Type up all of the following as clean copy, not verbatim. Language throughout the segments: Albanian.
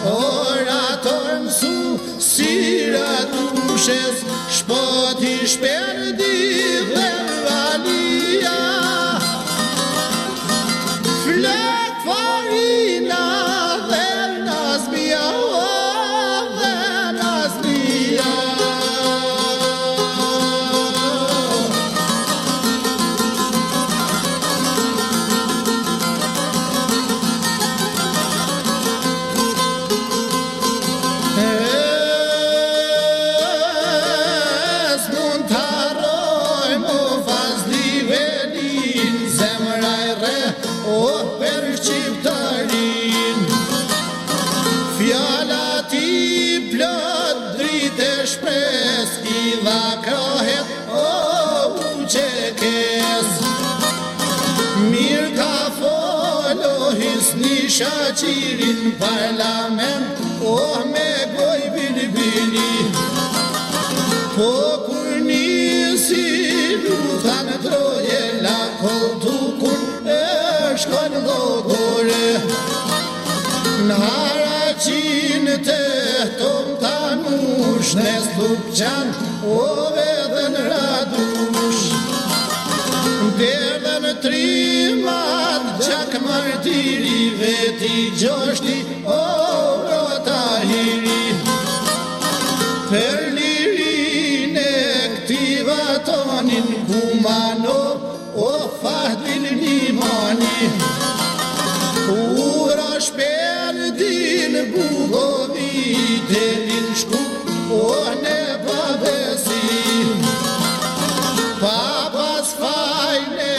Orator mësu, sira tushes, shpoti shperdi dhe valia. Flet farina dhe nazmia, dhe nazmia. Shaqirin parlament, me goj bilbili. Po kur nisi luta në troje, la koltukun shkon logore. Në haraqin të tom tanush, në slupqan, dhe në radush. Derdhe në trimat, gjak martiri, veti gjoshti, rota hiri. Per liri batonin kumano, o fahdil limani. Ura shperdin bugovitelin shkup, o ne babesi. Papas fajne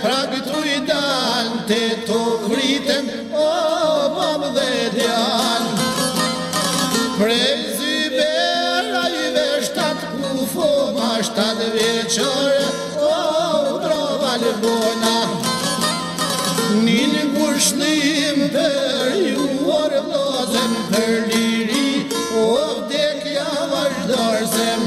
pragtuj dante to vritem, o bab dhe djan. Prej Zibera I veshtat kufo ma 7 vjeqare, o droval bona. Nin ngushnim për ju orlozen për liri, o vdekja vazhdarsem.